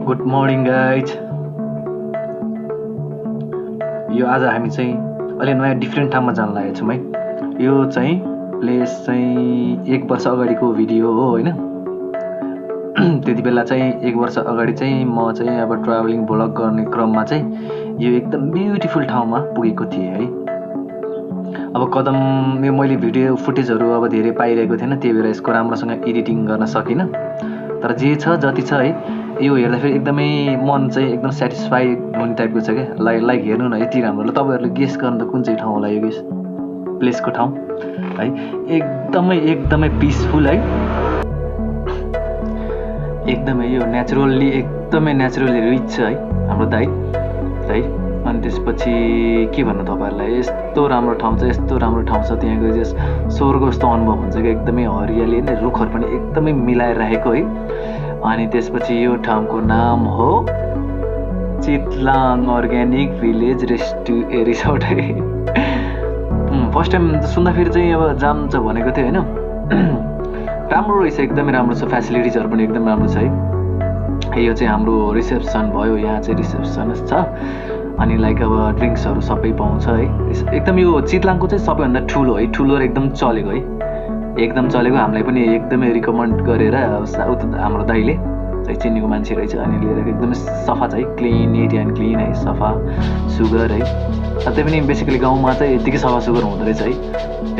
Good morning guys. यो आज हामी चाहिँ अलि नयाँ डिफ्रेन्ट ठाउँमा जान लागेको छौँ है। यो चाहिँ प्लेस चाहिँ 1 वर्ष अगाडिको भिडियो हो होइन। त्यति बेला चाहिँ 1 वर्ष अगाडि चाहिँ म चाहिँ अब ट्राभलिङ भ्लग गर्ने क्रममा चाहिँ यो एकदम ब्युटिफुल ठाउँमा पुगेको थिएँ है। अब कदम यो मैले भिडियो फुटेजहरू अब धेरै पाइरहेको थिएन, त्यही भएर यसको राम्रोसँग एडिटिङ गर्न सकिनँ। तर जे छ जति छ है, यो हेर्दाखेरि एकदमै मन चाहिँ एकदम सेटिस्फाइड हुने टाइपको छ क्या। लाइक हेर्नु न यति राम्रो। ल तपाईँहरूले गेस गर्नु त कुन चाहिँ ठाउँ होला यो गेस प्लेसको ठाउँ है। एकदमै पिसफुल है, एकदमै यो एकदमै नेचुरली रिच छ है हाम्रो दाइ है। अनि त्यसपछि के भन्नु तपाईँहरूलाई, यस्तो राम्रो ठाउँ छ, यस्तो राम्रो ठाउँ छ। त्यहाँ गए चाहिँ स्वर्ग जस्तो अनुभव हुन्छ कि एकदमै हरियाली नै, रुखहरू पनि एकदमै मिलाएर राखेको है। अनि त्यसपछि यो ठाउँको नाम हो चितलाङ अर्ग्यानिक भिलेज रिसोर्ट है। फर्स्ट टाइम सुन्दाखेरि चाहिँ अब जान्छ भनेको थियो होइन। राम्रो रहेछ, एकदमै राम्रो छ, फेसिलिटिजहरू पनि एकदम राम्रो छ है। यो चाहिँ हाम्रो रिसेप्सन भयो, यहाँ चाहिँ रिसेप्सनिस्ट छ। अनि लाइक अब ड्रिङ्क्सहरू सबै पाउँछ है। एकदम यो चितलाङको चाहिँ सबैभन्दा ठुलो है, ठुलो र एकदम चलेको है, एकदम चलेको। हामीलाई पनि एकदमै रिकमेन्ड गरेर हाम्रो दाइले चाहिँ चिन्नेको मान्छे रहेछ अनि लिएर एकदमै सफा छ है, क्लिन, निट एन्ड क्लिन है, सफा सुगर है। त्यही पनि बेसिकली गाउँमा चाहिँ यत्तिकै सफा सुगर हुँदो रहेछ है।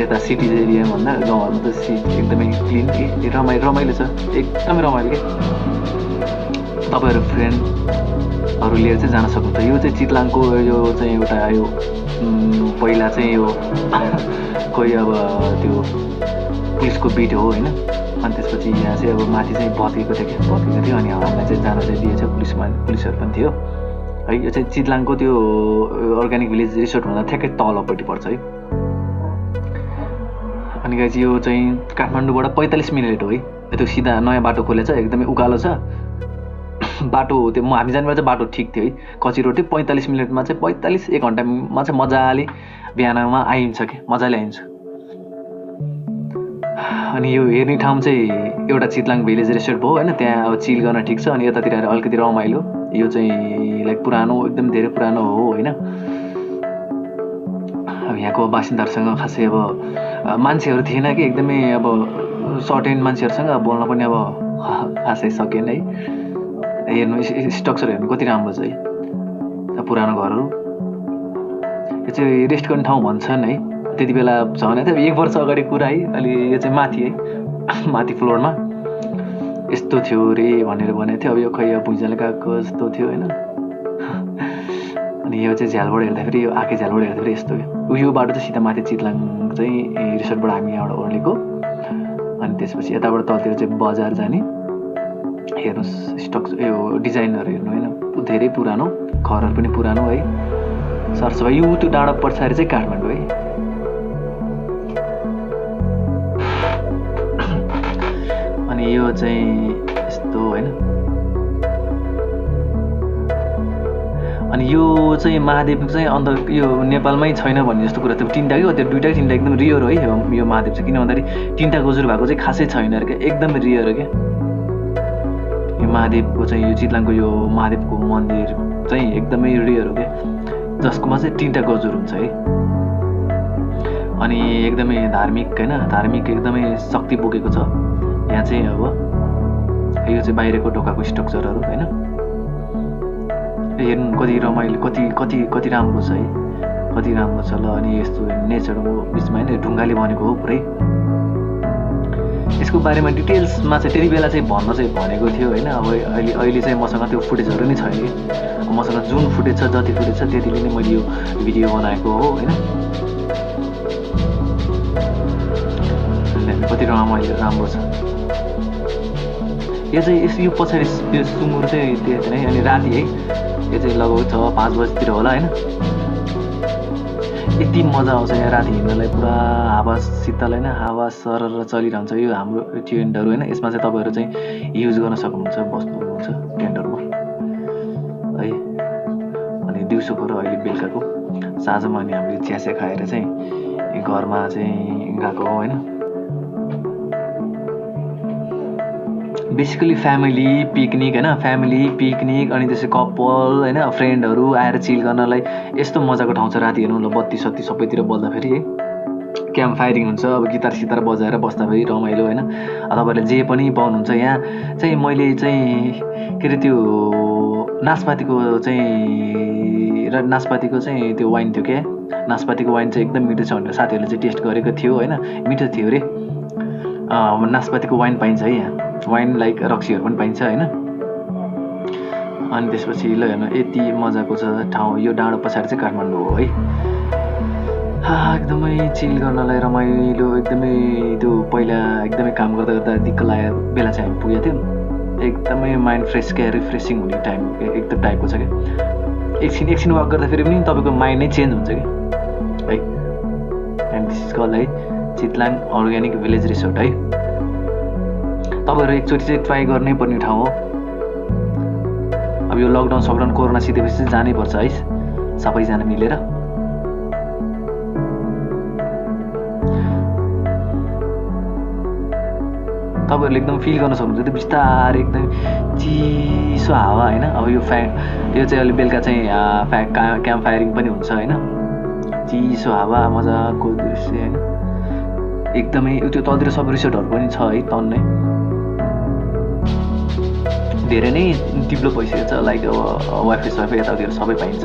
यता सिटी एरियाभन्दा गाउँहरूमा त एकदमै क्लिन, रमाइलो छ, एकदमै रमाइलो के। तपाईँहरू फ्रेन्डहरू लिएर चाहिँ जान सक्नुहुन्छ। यो चाहिँ चितलाङको यो चाहिँ एउटा यो पहिला चाहिँ यो कोही अब त्यो पुलिसको बिट हो होइन। अनि त्यसपछि यहाँ चाहिँ अब माथि चाहिँ भत्केको थियो अनि हामीलाई चाहिँ जान चाहिँ दिएछ, पुलिसहरू पनि थियो है। यो चाहिँ चितलाङको त्यो अर्ग्यानिक भिलेज रिसोर्टभन्दा ठ्याक्कै तलपट्टि पर्छ है। अनि गाइस यो चाहिँ काठमाडौँबाट 45 मिनट हो है। त्यो सिधा नयाँ बाटो खोलेछ, एकदमै उकालो छ बाटो। त्यो हामी जानेबाट चाहिँ बाटो ठिक थियो है, कच्ची रोड थियो। 45 मिनटमा चाहिँ 1 घन्टामा चाहिँ मजाले बिहानमा आइन्छ कि मजाले आइन्छ। अनि यो हेर्ने ठाउँ चाहिँ एउटा चितलाङ भिलेज रिसोर्ट भयो होइन। त्यहाँ अब चिल गर्न ठिक छ। अनि यतातिर अलिकति रमाइलो, यो चाहिँ लाइक पुरानो, एकदम धेरै पुरानो हो होइन। अब यहाँको बासिन्दाहरूसँग खासै अब मान्छेहरू थिएन कि, एकदमै अब सर्ट एन्ड मान्छेहरूसँग बोल्न पनि अब खासै सकेन है। हेर्नु स्ट्रक्चर हेर्नु कति राम्रो छ है, पुरानो घरहरू। यो चाहिँ रेस्ट गर्ने ठाउँ भन्छन् है, त्यति बेला छ भने थियो 1 वर्ष अगाडि कुरा है। अहिले यो चाहिँ माथि है, माथि फ्लोरमा यस्तो थियो रे भनेर भनेको थियो। अब यो खै अब भुइँचालो गएको जस्तो थियो होइन। अनि यो चाहिँ झ्यालबाट हेर्दाखेरि, यो आँखे झ्यालबाट हेर्दाखेरि यस्तो यो बाटो चाहिँ सिधा माथि चितलाङ चाहिँ रिसोर्टबाट हामी यहाँबाट ओर्लेको। अनि त्यसपछि यताबाट तलतिर चाहिँ बजार जाने। हेर्नुहोस् स्ट्रक्चर, यो डिजाइनहरू हेर्नु होइन, धेरै पुरानो, घरहरू पनि पुरानो है। सरसफाइ यो त्यो डाँडा पछाडि चाहिँ काठमाडौँ है। अनि यो चाहिँ यस्तो होइन। अनि यो चाहिँ महादेव चाहिँ अन्त यो नेपालमै छैन भन्ने जस्तो कुरा थियो। 3टा कि त्यो 2टा 3टा एकदम रियर हो है यो महादेव चाहिँ। किन भन्दाखेरि 3टा गोजुर भएको चाहिँ खासै छैन अरे क्या, एकदम रियर हो क्या यो महादेवको चाहिँ। यो चितलाङको यो महादेवको मन्दिर चाहिँ एकदमै रियर हो क्या, जसकोमा चाहिँ 3टा गजुर हुन्छ है। अनि एकदमै धार्मिक होइन, धार्मिक एकदमै शक्ति बोकेको छ यहाँ चाहिँ। अब यो चाहिँ बाहिरको ढोकाको स्ट्रक्चरहरू होइन, हेर्नु कति रमाइलो, कति राम्रो छ है, कति राम्रो छ ल। अनि यस्तो नेचरको बिचमा होइन, ढुङ्गाले बनेको हो पुरै। यसको बारेमा डिटेल्समा चाहिँ त्यति बेला चाहिँ भन्न चाहिँ भनेको थियो होइन। अब अहिले चाहिँ मसँग त्यो फुटेजहरू नै छैन कि। मसँग जुन फुटेज छ, जति फुटेज छ त्यतिले नै मैले यो भिडियो बनाएको हो होइन। कति रमाइलो राम्रो छ यो चाहिँ। यो पछाडि यो सुँगुर चाहिँ त्यो है। अनि राति है, यो चाहिँ लगभग 5 बजीतिर होला होइन। यति मजा आउँछ यहाँ राति हिँड्नलाई, पुरा हावा शीतल होइन, हावा सरर चलिरहन्छ। यो हाम्रो टेन्टहरू होइन, यसमा चाहिँ तपाईँहरू चाहिँ युज गर्न सक्नुहुन्छ, बस्नुहुन्छ टेन्टहरूमा है। अनि दिउँसोको र अहिले बेलुकाको साँझमा अनि हामीले चिया खाएर चाहिँ घरमा चाहिँ गएको हो होइन। बेसिकली फ्यामिली पिकनिक हैन, फ्यामिली पिकनिक अनि त्यसै कपल हैन, फ्रेन्डहरू आएर चिल गर्नलाई यस्तो मजाको ठाउँ छ। राति हेर्नु ल बत्ती सत्ती सबैतिर बल्दाखेरि है, क्याम्प फायरिङ हुन्छ। अब गिटार सितार बजाएर बस्दाखेरि रमाइलो हैन। तपाईँहरूले जे पनि पाउनुहुन्छ यहाँ चाहिँ। मैले चाहिँ के अरे त्यो नासपातीको चाहिँ त्यो वाइन थियो क्या, नासपातीको वाइन चाहिँ एकदम मिठो छ भनेर साथीहरूले चाहिँ टेस्ट गरेको थियो हैन, मिठो थियो अरे। नासपातीको वाइन पाइन्छ है यहाँ, वाइन लाइक रक्सीहरू पनि पाइन्छ हैन। अनि त्यसपछि ल हेर्नु यति मजाको छ ठाउँ। यो डाँडो पछाडि चाहिँ काठमाडौँ हो है। एकदमै चिल गर्नलाई रमाइलो, एकदमै त्यो पहिला एकदमै काम गर्दा गर्दा दिक्क लागेको बेला चाहिँ हामी पुगेको थियौँ। एकदमै माइन्ड फ्रेस क्या, रिफ्रेसिङ हुने टाइम एकदम टाइपको छ क्या। एकछिन वाक गर्दाखेरि पनि तपाईँको माइन्ड नै चेन्ज हुन्छ कि है। एन्ड दिस इज कल्ड है चितलाङ अर्ग्यानिक भिलेज रिसोर्ट है। तपाईँहरू एकचोटि चाहिँ ट्राई गर्नै पर्ने ठाउँ हो। अब यो लकडाउन सकडाउन कोरोना सिधेपछि चाहिँ जानै पर्छ है, सबैजना मिलेर। तपाईँहरूले एकदम फिल गर्न सक्नुहुन्छ त्यो बिस्तारै एकदम चिसो हावा होइन। अब यो चाहिँ अहिले बेलुका चाहिँ क्याम्प फायरिङ पनि हुन्छ होइन। चिसो हावा, मजाको दृश्य होइन एकदमै। त्यो तलतिर सब रिसोर्टहरू पनि छ है, टन्नै धेरै नै डेभलप भइसकेको छ। लाइक अब वाइफाई यताउतिर सबै पाइन्छ।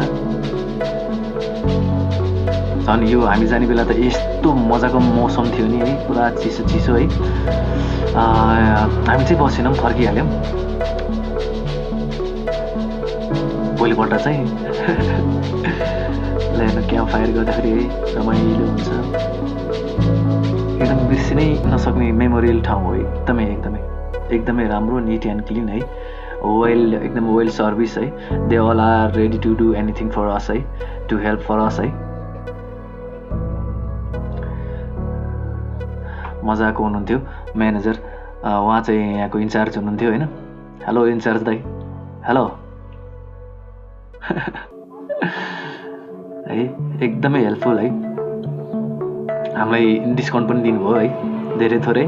झन् यो हामी जाने बेला त यस्तो मजाको मौसम थियो नि है, पुरा चिसो है। हामी चाहिँ बसेनौँ, फर्किहाल्यौँ भोलिपल्ट चाहिँ। ल हेर्नु क्याम्प फायर गर्दाखेरि है रमाइलो हुन्छ। एकदम बिर्सिनै नसक्ने मेमोरियल ठाउँ हो। एकदमै राम्रो, निट एन्ड क्लिन है, एकदम वेल सर्भिस है। They all are ready to do anything for us है, टु हेल्प फर अस है। मजाको हुनुहुन्थ्यो म्यानेजर, उहाँ चाहिँ यहाँको इन्चार्ज हुनुहुन्थ्यो होइन। हेलो इन्चार्ज दाइ, हेलो है। एकदमै हेल्पफुल है, हामीलाई डिस्काउन्ट पनि दिनुभयो है धेरै थोरै।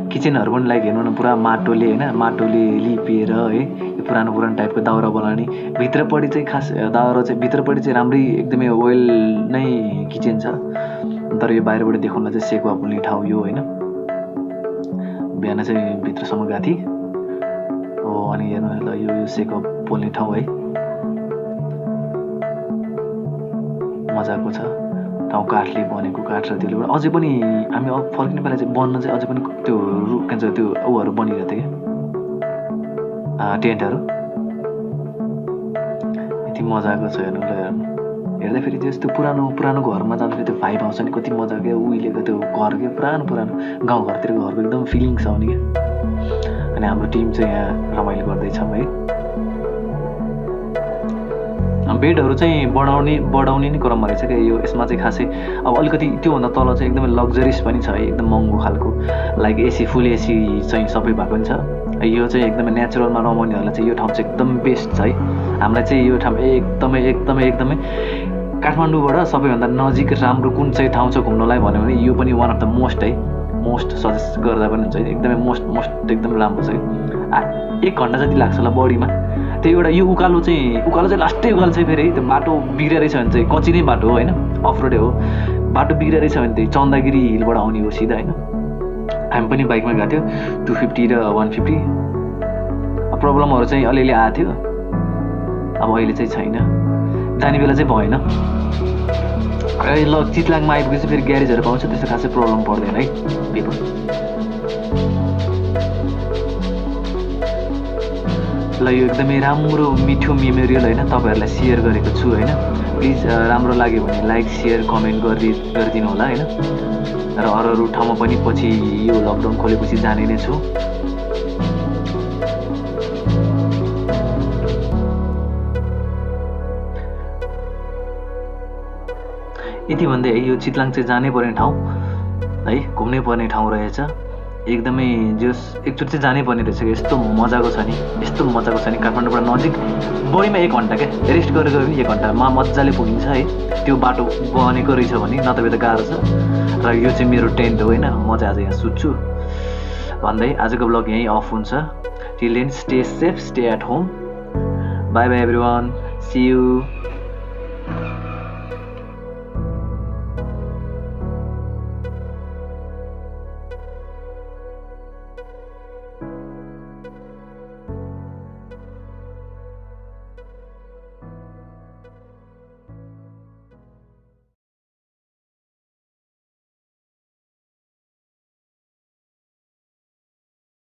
किचनहरू पनि लाइक हेर्नु न पुरा माटोले होइन, माटोले लिपिएर है। यो पुरानो टाइपको दाउरा बनाउने। भित्रपट्टि चाहिँ खास दाउरा चाहिँ भित्रपट्टि चाहिँ राम्रै एकदमै वेल नै किचन छ। तर यो बाहिरबाट देखाउनलाई चाहिँ सेकुवा पोल्ने ठाउँ यो होइन। बिहान चाहिँ भित्रसम्म गएको थिएँ हो। अनि हेर्नु ल यो सेकुवा पोल्ने ठाउँ है, मजाको छ ठाउँ। काठले बनेको, काठ र त्यसले अझै पनि हामी अब फर्किने बेला चाहिँ बन्न चाहिँ अझै पनि त्यो के भन्छ त्यो ऊहरू बनिरहेको थियो क्या, टेन्टहरू। यति मजाको छ हेर्नु ल। हेर्दाखेरि त्यस्तो पुरानो घरमा जाँदाखेरि त्यो भाइब आउँछ नि, कति मजाको क्या उहिलेको त्यो घर क्या, पुरानो गाउँघरतिरको घरको एकदम फिलिङ्स आउने क्या। अनि हाम्रो टिम चाहिँ यहाँ रमाइलो गर्दैछौँ है। बेडहरू चाहिँ बढाउने नै क्रममा रहेछ क्या यो। यसमा चाहिँ खासै अब अलिकति त्योभन्दा तल चाहिँ एकदमै लग्जरियस पनि छ है, एकदम महँगो खालको। लाइक एसी, फुल एसी चाहिँ सबै भएको पनि छ। यो चाहिँ एकदमै नेचुरलमा रमाउनेहरूलाई चाहिँ यो ठाउँ चाहिँ एकदम बेस्ट छ है। हामीलाई चाहिँ यो ठाउँ एकदमै काठमाडौँबाट सबैभन्दा नजिक राम्रो कुन चाहिँ ठाउँ छ घुम्नलाई भन्यो भने यो पनि वान अफ द मोस्ट है। मोस्ट सजेस्ट गर्दा पनि हुन्छ, एकदमै मोस्ट एकदम राम्रो छ कि। 1 घन्टा जति लाग्छ होला बढीमा। त्यो एउटा यो उकालो चाहिँ लास्टै उकालो चाहिँ फेरि त्यो बाटो बिग्रेको रहेछ भने चाहिँ कच्ची नै बाटो हो होइन, अफ रोडै हो। बाटो बिग्रेको रहेछ भने चाहिँ चन्दागिरी हिलबाट आउने हो सिधा होइन। हामी पनि बाइकमा गएको थियो 250 र 150। प्रब्लमहरू चाहिँ अलिअलि आएको थियो, अब अहिले चाहिँ छैन। जाने बेला चाहिँ भएन। ल चितलाङमा आइपुगेपछि फेरि ग्यारेजहरू पाउँछ, त्यस्तो खासै प्रब्लम पर्दैन है पेपर। ल यो एकदमै राम्रो मिठो मेमोरियल होइन, तपाईँहरूलाई सेयर गरेको छु होइन। प्लिज राम्रो लाग्यो भने लाइक सेयर कमेन्ट गरिदिनु होला होइन। र अरू ठाउँमा पनि पछि यो लकडाउन खोलेपछि जाने नै छु। यति भन्दै है यो चितलाङ चाहिँ जानै पर्ने ठाउँ है, घुम्नै पर्ने ठाउँ रहेछ। एकदमै जस एकचोटि चाहिँ जानै पर्ने रहेछ। यस्तो मजाको छ नि काठमाडौँबाट नजिक, बढीमा 1 घन्टा क्या। रेस्ट गरेर गयो भने 1 घन्टामा मजाले पुगिन्छ है। त्यो बाटो बनेको रहेछ भने, नत्र त गाह्रो छ। र यो चाहिँ मेरो टेन्ट हो होइन, म चाहिँ आज यहाँ सुत्छु। भन्दै आजको ब्लग यहीँ अफ हुन्छ। Till then stay safe, stay at home. Bye bye everyone, see you.